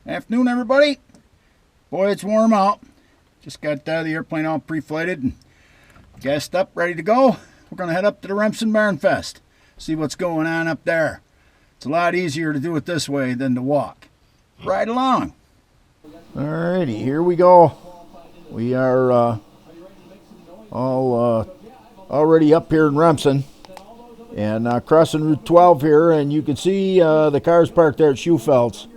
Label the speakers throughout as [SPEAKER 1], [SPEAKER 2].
[SPEAKER 1] Afternoon, everybody. Boy, it's warm out. Just got the airplane all pre-flighted and gassed up, ready to go. We're going to head up to the Remsen Barn Fest, see what's going on up there. It's a lot easier to do it this way than to walk. Ride along. Alrighty, here we go. We are all already up here in Remsen and crossing Route 12 here, and you can see the cars parked there at Schufeld's.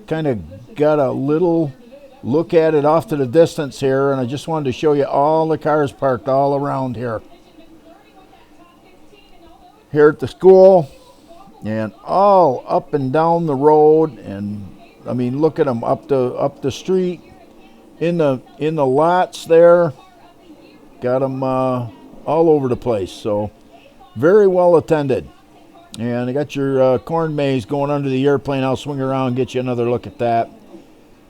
[SPEAKER 1] Kind of got a little look at it off to the distance here, and I just wanted to show you all the cars parked all around here. Here at the school, and all up and down the road, and I mean, look at them up the street, in the lots there. Got them all over the place. So very well attended. And I got your corn maze going under the airplane. I'll swing around and get you another look at that.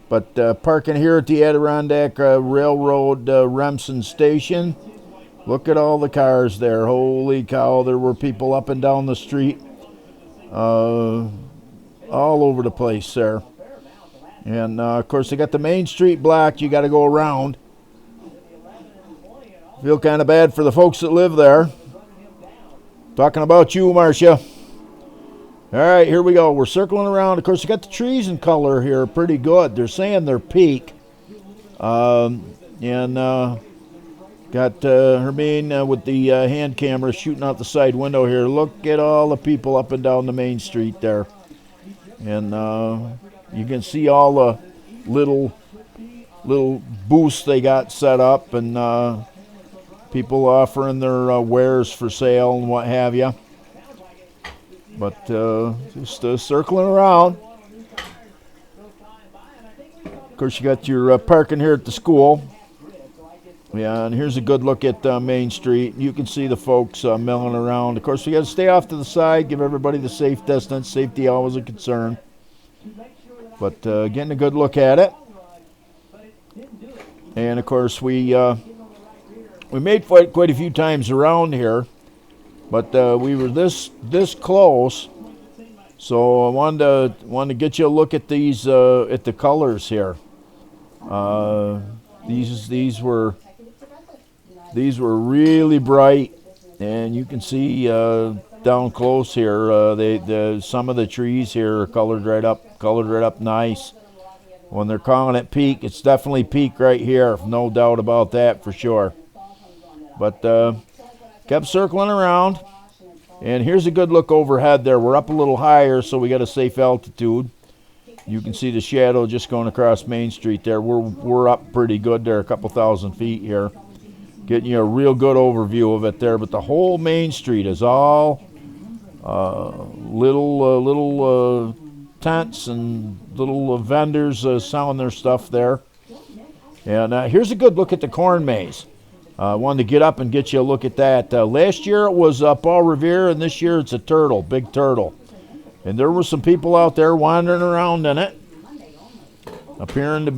[SPEAKER 1] But parking here at the Adirondack Railroad Remsen Station. Look at all the cars there. Holy cow, there were people up and down the street. All over the place there. And, of course, they got the main street blocked. You got to go around. Feel kind of bad for the folks that live there. Talking about you, Marcia. All right, here we go. We're circling around. Of course, you got the trees in color here pretty good. They're saying they're peak. Got Hermine with the hand camera shooting out the side window here. Look at all the people up and down the main street there. And you can see all the little booths they got set up, and people offering their wares for sale and what have you. But just circling around. Of course, you got your parking here at the school. Yeah, and here's a good look at Main Street. You can see the folks milling around. Of course, we got to stay off to the side, give everybody the safe distance. Safety always a concern. But getting a good look at it. And, of course, we made quite a few times around here. But we were this close, so I wanted to get you a look at these at the colors here. These were really bright, and you can see down close here. Some of the trees here are colored right up nice. When they're calling it peak, it's definitely peak right here, no doubt about that for sure. But kept circling around, and here's a good look overhead there. We're up a little higher, so we got a safe altitude. You can see the shadow just going across Main Street there. We're up pretty good there, a couple thousand feet here. Getting you a real good overview of it there, but the whole Main Street is all little tents and little vendors selling their stuff there. And here's a good look at the corn maze. I wanted to get up and get you a look at that. Last year it was Paul Revere, and this year it's a turtle, big turtle. And there were some people out there wandering around in it, appearing to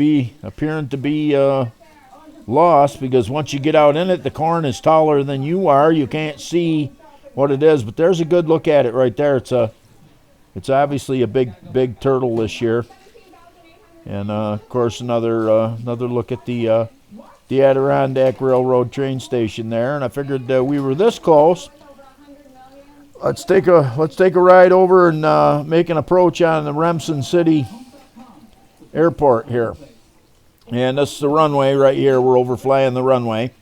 [SPEAKER 1] be lost, because once you get out in it, the corn is taller than you are. You can't see what it is, but there's a good look at it right there. It's obviously a big turtle this year. And of course another look at the Adirondack Railroad train station there, and I figured we were this close. Let's take a ride over and make an approach on the Remsen City Airport here. And this is the runway right here. We're overflying the runway,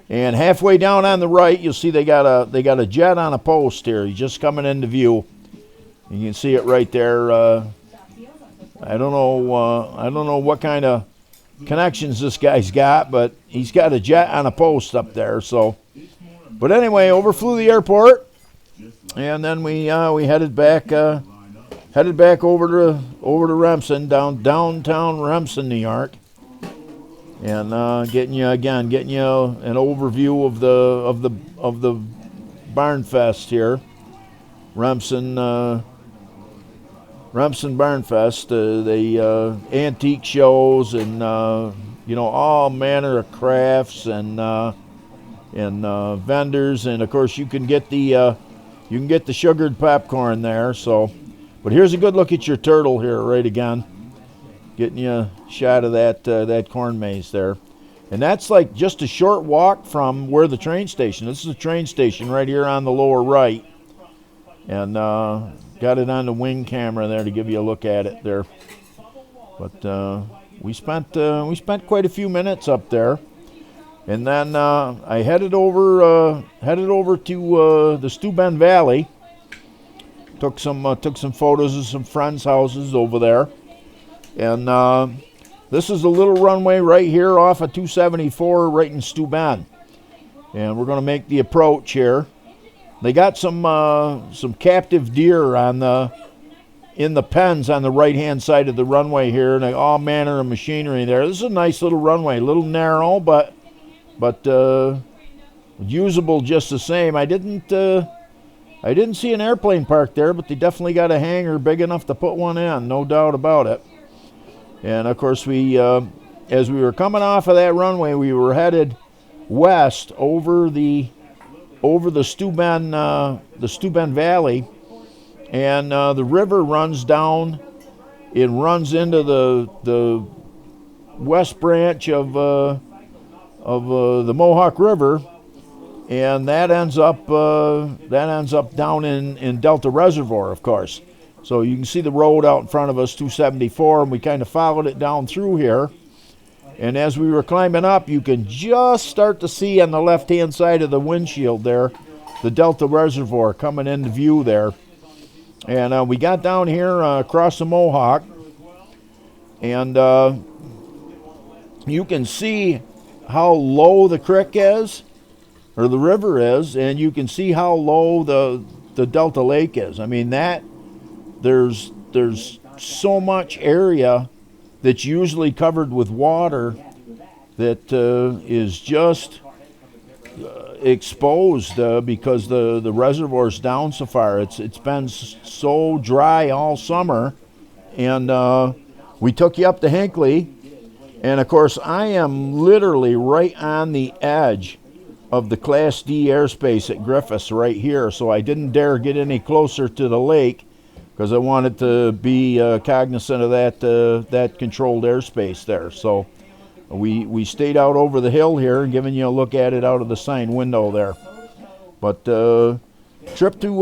[SPEAKER 1] and halfway down on the right, you'll see they got a jet on a post here. He's just coming into view. You can see it right there. I don't know what kind of connections this guy's got, but he's got a jet on a post up there. So, but anyway, overflew the airport, and then we headed back over to Remsen, downtown Remsen, New York, and getting you an overview of the Barn Fest here, Remsen Barn Fest, the antique shows, and all manner of crafts and vendors, and of course you can get the sugared popcorn there. So, But here's a good look at your turtle here, right again. Getting you a shot of that corn maze there. And that's like just a short walk from where the train station. This is a train station right here on the lower right. And got it on the wing camera there to give you a look at it there. But we spent quite a few minutes up there. And then I headed over to the Steuben Valley. Took some photos of some friends' houses over there, and this is a little runway right here off of 274, right in Steuben, and we're going to make the approach here. They got some captive deer in the pens on the right-hand side of the runway here, and all manner of machinery there. This is a nice little runway, a little narrow, but usable just the same. I didn't see an airplane parked there, but they definitely got a hangar big enough to put one in, no doubt about it. And of course, as we were coming off of that runway, we were headed west over the Steuben Valley, and the river runs down. It runs into the west branch of the Mohawk River. And that ends up down in Delta Reservoir, of course. So you can see the road out in front of us, 274, and we kind of followed it down through here. And as we were climbing up, you can just start to see on the left-hand side of the windshield there, the Delta Reservoir coming into view there. And we got down here across the Mohawk, and you can see how low the creek is, or the river is, and you can see how low the Delta Lake is. I mean, there's so much area that's usually covered with water that is just exposed because the reservoir's down so far. It's been so dry all summer, and we took you up to Hinckley, and of course I am literally right on the edge of the Class D airspace at Griffiss right here, so I didn't dare get any closer to the lake because I wanted to be cognizant of that controlled airspace there. So we stayed out over the hill here and giving you a look at it out of the sign window there. But trip to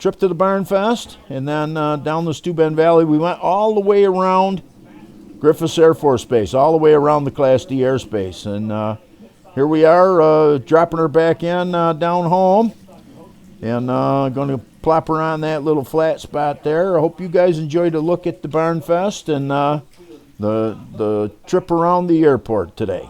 [SPEAKER 1] the Barn Fest, and then down the Steuben Valley. We went all the way around Griffiss Air Force Base, all the way around the Class D airspace, and here we are, dropping her back in down home, and going to plop her on that little flat spot there. I hope you guys enjoyed a look at the Barn Fest and the trip around the airport today.